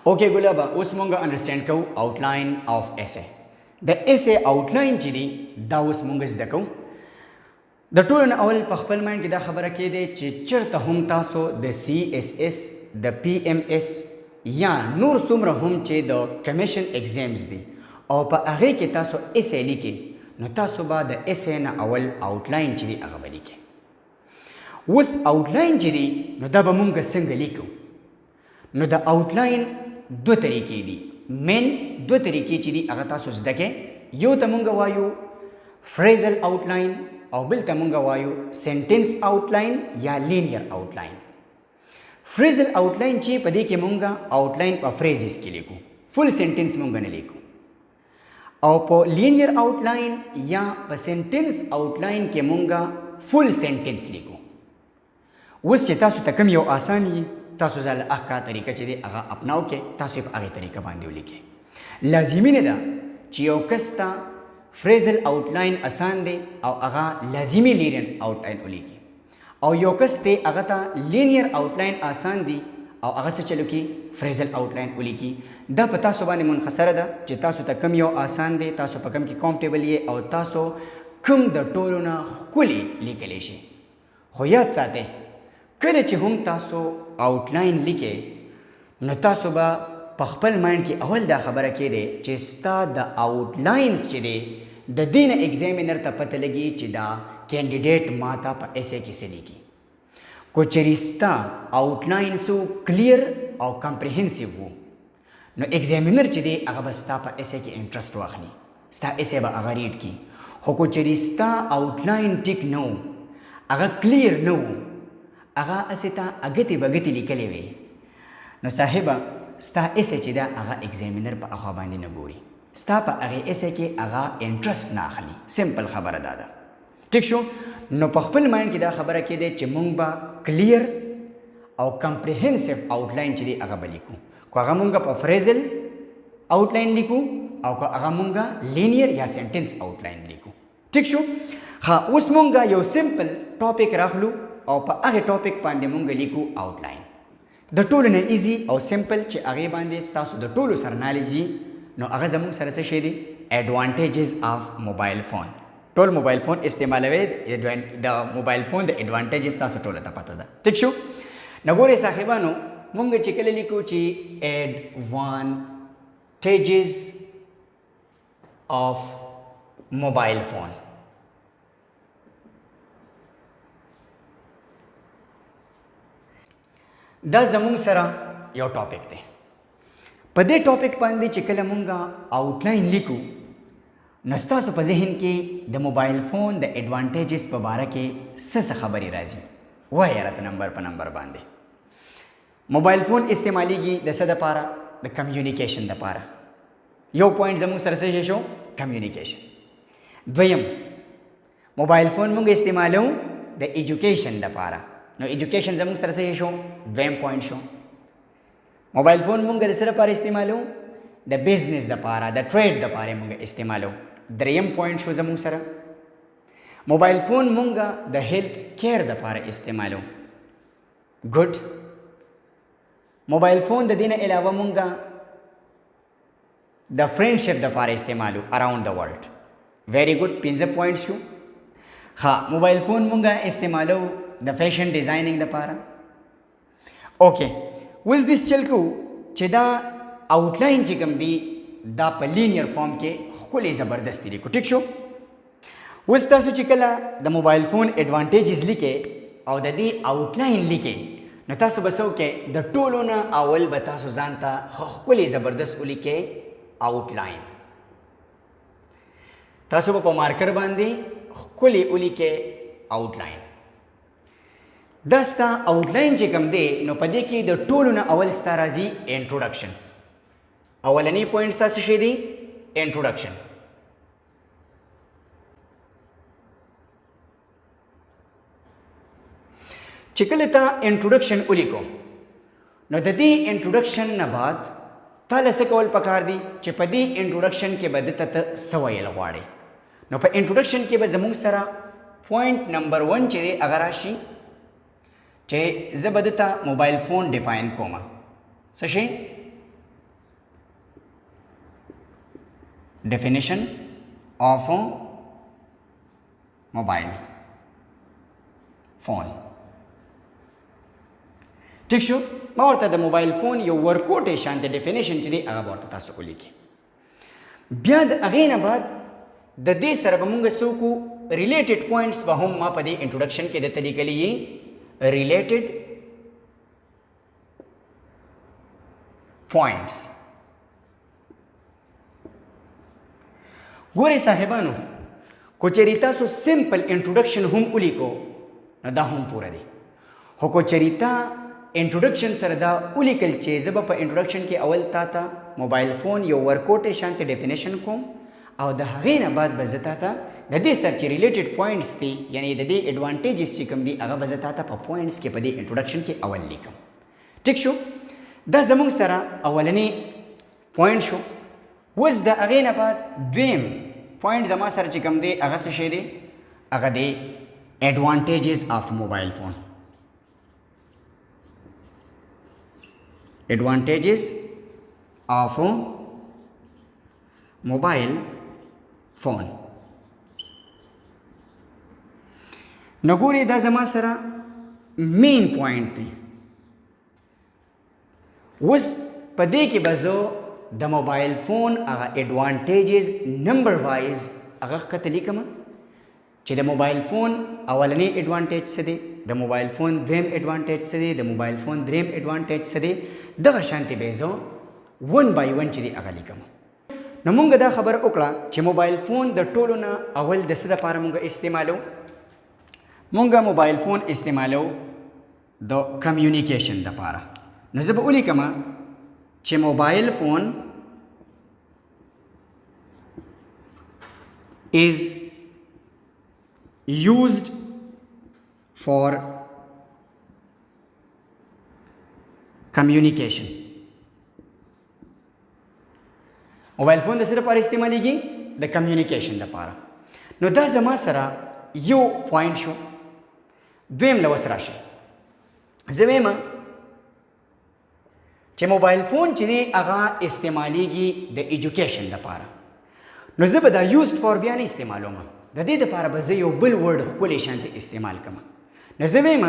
اوکے ګلابه اوس مونږ انډرسټینډ کوو آوټلاین آف ایسے د ایسے آوټلاین چې دی دا اوس مونږ زده کوو د ټولو نه اول په خپل مایند کې دا خبره کېدی چې چېرته هم تاسو د سی ایس ایس د پی ایم ایس یا نور څومره هم چې د کمیشن ایگزامز دي او په هغې کې تاسو ایسے لیکئ نو تاسو به د ایسے نه اول آوټلاین چې دی هغه به لیکئ اوس آوټلاین چې دی نو دا به مونږ څنګه لیکو نو د آوټلاین دو طریقې دي مین دو طریقې چې دي هغه تاسو زده کړئ یو ته مونږ وایو فریزل آوټلاین او بل ته مونږ وایو سنټنس آوټلاین یا لینیر آوټلاین فریزل آوټلاین چې په دې کې مونږ آوټلاین په فریزز کې لیکو فل سنټنس مونږ نه لیکو او په لینیر آوټلاین یا په سنټنس آوټلاین کې مونږ فل سنټنس لیکو اوس چې تاسو ته کوم یو آسان وي تاسو ځل اخکا طریقه چې دی هغه اپناو کې تاسو په هغې طریقه باندې ولیکئ لازمي نه ده چې یو کس ته فریزل آوټلاین آسان دی او هغه لازمي لینیر آوټلاین ولیکي او یو کس ته هغه ته لینیر آوټلاین آسان دی او هغه څه چلو کې فریزل آوټلاین ولیکي دا په تاسو باندې منحصره ده چې تاسو ته کوم یو آسان دی تاسو په کوم کې کمفرټیبل یې او تاسو کوم د ټولو نه ښکلي لیکلی شي خو یاد ساتئ کله چې هم تاسو آوټلاین لیکئ نو تاسو به په خپل مایند کې اول دا خبره کېدی چې ستا د آوټلاینز چې دی د دې نه ایگزامینر ته پته لګي چې دا کینډیډیټ ما ته په ایسے کې څه لیکي کو چېرې ستا آوټلاینز کلیر او کمپریهنسیو وو نو ایگزامینر چې دی هغه به ستا په ایسے کې انټرسټ واخلي ستا ایسے به هغه ریډ کړي خو کو چېرې ستا آوټلاین ټیک نه و هغه کلیر نه و هغه هسې ته اګتې بګتې لیکلې وې نو صاحبه ستا ایسے چې ده هغه ایگزامینر په هغه باندې نه ګوري ستا په هغې ایسے کې هغه انټرسټ نه اخلي سمپل خبره دا ده ټیک شو نو په خپل مایند کې دا خبره کېدی چې مونږ به کلیر او کمپریهنسیو آوټلاین چې دی هغه به لیکو کو هغه مونږ په فریزل آوټلاین لیکو او که هغه مونږ لینیر یا سنټنس آوټلاین لیکو ټیک شو ها اوس مونږ یو سمپل ټاپک راخلو او په هغه ټاپک باندې مونږ لیکو آوټلاین د ټولو نه ایزي او سمپل چې هغې باندې ستاسو د ټولو سره نالج وي نو هغه زموږ سره څه شی دی ایډوانټیجز آف موبایل فون ټول موبایل فون استعمالوئ د موبایل فون د ایډوانټیجز تاسو ټولو ته پته ده ټیک شو نو ګورئ صاحبانو مونږ چې کله لیکو چې ایډوانټیجز آف موبایل فون دا زمونږ سره یو ټاپک دی په دې ټاپک باندې چې کله مونږ آوټلاین لیکو نو ستاسو په ذهن کې د موبایل فون د ایډوانټیجز په باره کې څه خبرې راځي وایه راته نمبر په نمبر باندې موبایل فون استعمالیږي د څه دپاره د کمیونیکیشن دپاره یو پوینټ زموږ سره څه شو کمیونیکیشن دویم موبایل فون مونږ استعمالو د ایجوکیشن دپاره نو ایجوکیشن زموږ سره څه شو دویم پوینټ شو موبایل فون مونږ د څه لپاره استعمالو د بزنس دپاره د ټریډ دپاره مونږ استعمالو دریم پوینټ شو زموږ سره موبایل فون مونږ د هیلث کیر دپاره استعمالو ګډ موبایل فون د دې نه علاوه مونږ د فرینډشپ دپاره استعمالو اراؤنډ د ورلډ ویری ګډ پنځه پوینټ شو ها موبایل فون مونږ استعمالو د فیشن ډیزایننګ دپاره اوکې اوس دس چل کو چې دا آوټلاین چې کوم دی دا په لینیر فارم کې ښکلې زبردستي لیکو ټیک شو اوس تاسو چې کله د موبایل فون ایډوانټیجز لیکئ او د دې آوټلاین لیکئ نو تاسو به څه وکئ د ټولو نه اول به تاسو ځان ته ښکلې زبردست ولیکئ آوټلاین تاسو به په مارکر باندې ښکلې ولیکئ آوټلاین دا ستا آوټلاین چې کوم دی نو په دې کې د ټولو نه اول ستا راځي انټروډکشن اولنی پوینټ ستا څه شی دی انټروډکشن چې کله تا انټروډکشن ولیکو نو د دې انټروډکشن نه بعد تاله څه کول پکار دي چې په دې انټروډکشن کې به دته ته څه ویل غواړې نو په انټروډکشن کې به زموږ سره پوینټ نمبر 1 چې دی هغه راشي چې زه به دته موبایل فون ډیفاین کوم څه شي definition of a mobile phone. ٹھیک شو ما ورته د موبایل فون یو ورکوټې شانته ډیفینیشن چې دی هغه به ورته تاسو ولیکئ. بیا د هغې نه بعد د دې سره به مونږ څه وکړو ریلیټډ پوینټس به هم ما په دې انټروډکشن کې درته لیکلي یي ریلیټډ پوینټس. ګورئ صاحبانو کو چېرې تاسو سمپل انټروډکشن هم ولیکو نو دا هم پوره دی، خو کو چېرې تا انټروډکشن سره دا ولیکل چې زه به په انټروډکشن کې اول تا ته موبایل فون یو ورکوټې شانتې ډیفینیشن کوم او د هغې نه بعد به زه تا ته د دې سره چې ریلیټډ پوینټس دي یعنې د دې ایډوانټیجز چې کوم دي هغه به زه تا ته په پوینټس کې په دې انټروډکشن کې اول لیکم. ټیک شو، دا زموږ سره اولنی پوینټ شو. اوس د هغې نه بعد دویم پوینټ زما سره چې کوم دی هغه څه شی دی؟ هغه دی ایډوانټیجز آف موبایل فون. advantages of mobile phone. نو ګورئ دا زما سره مین پوینټ دی. اوس په دې کې به زه د موبایل فون هغه ایډوانټیجز نمبر وایز هغه ښکته لیکم چې د موبایل فون اولنی ایډوانټیج څه دی، د موبایل فون دویم ایډوانټیج څه دی، د موبایل فون دریم ایډوانټیج څه دی، دغه شانتې به زه ون بای ون چې دی هغه لیکم. نو مونږ دا خبره وکړه چې موبایل فون د ټولو نه اول د څه دپاره مونږ استعمالو؟ مونږ موبایل فون استعمالو د کمیونیکیشن دپاره. نو زه به ولیکم چې موبایل فون is used for communication. موبایل فون د څه لپاره استعمالیږي؟ د کمیونیکیشن لپاره. نو دا زما سره یو پوینټ شو. دویم لوس راشي، زه وایم چې موبایل فون چې دی هغه استعمالیږي د ایجوکیشن لپاره. نو زه به دا یوزډ فار بیا نه استعمالوم، د دې دپاره به زه یو بل ورډ ښکلی شانتې استعمال کړم. نو زه وایم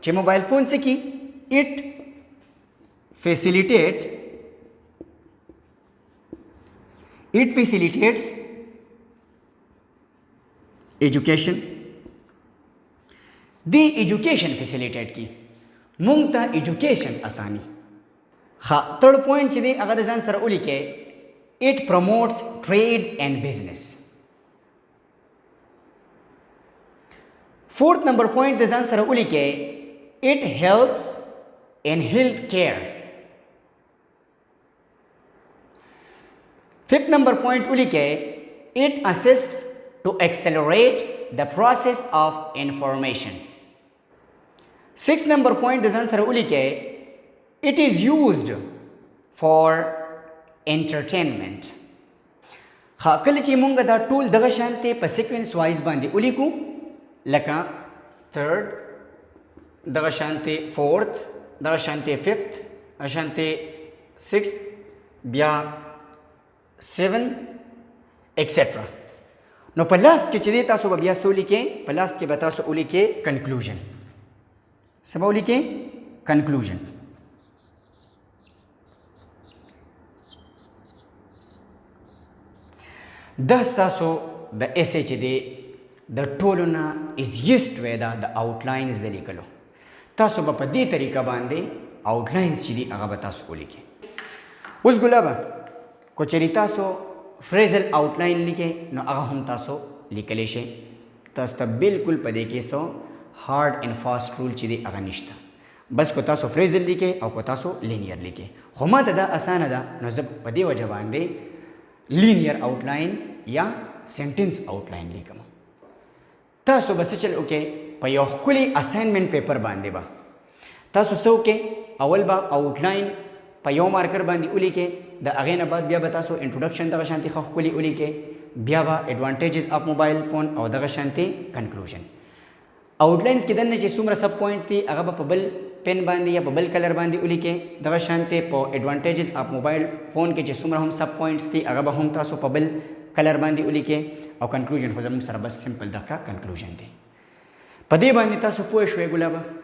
چې موبایل فون څه کي؟ اټ facilitates education. دی ایجوکیشن فیسیلیټیټ کی مونږ ته ایجوکیشن اسانی. ها تھرڈ پوینټ چې دی هغه د ځان سره ولیکئ اټ پروموټس ټریډ اینڈ بزنس. فورتھ نمبر پوینټ د ځان سره ولیکئ اټ هیلپس ان هیلث کیر. ففتھ نمبر پوائنٹ उलिके it assists to accelerate the process of information. Sixth number point the answer उलिके it is used for entertainment. ها کله چې مونږ دا ټول دغه شانته په سیکوینس وایز باندې ولیکو لکه third دغه شانته fourth دغه شانته fifth دغه شانته sixth بیا 7 ایکسټرا. نو په لاست کې چې دی تاسو به بیا څه ولیکئ؟ په لاست کې به تاسو ولیکئ کنکلوژن. څه به ولیکئ؟ کنکلوژن. دا ستاسو د ایسې چې دی د ټولو نه ایزیسټ وی ده د آوټلاینز د لیکلو. تاسو به په دې طریقه باندې آوټلاینز چې دي هغه به تاسو ولیکئ. اوس ګلابه کو چېرې تاسو فریزل آوټلاین لیکئ نو هغه هم تاسو لیکلی شئ. تاسو ته بالکل په دې کې څه هارډ اینډ فاسټ رول چې دی هغه نشته. بس کو تاسو فریزل لیکئ او کو تاسو لینیر لیکئ. خو ما ته دا اسانه ده نو زه په دې وجه باندې لینیر آوټلاین یا سنټنس آوټلاین لیکم. تاسو به څه چل وکئ؟ په یو ښکلي اساینمنټ پیپر باندې به تاسو څه وکئ؟ اول به آوټلاین په یو مارکر باندې ولیکئ، د هغې نه بعد بیا به تاسو انټروډکشن دغه شانتې ښه ښکلي ولیکئ، بیا به ایډوانټیجز آف موبایل فون او دغه شانتې کنکلوژن. آوټلاینز کې دننه چې څومره سب پوینټ دي هغه به په بل پین باندې یا په بل کلر باندې ولیکئ. دغه شانتې په ایډوانټیجز آف موبایل فون کې چې څومره هم سب پوینټس دي هغه به هم تاسو په بل کلر باندې ولیکئ او کنکلوژن خو زموږ سره بس سمپل دغه کنکلوژن دی. په دې باندې تاسو پوه شوئ ګلابه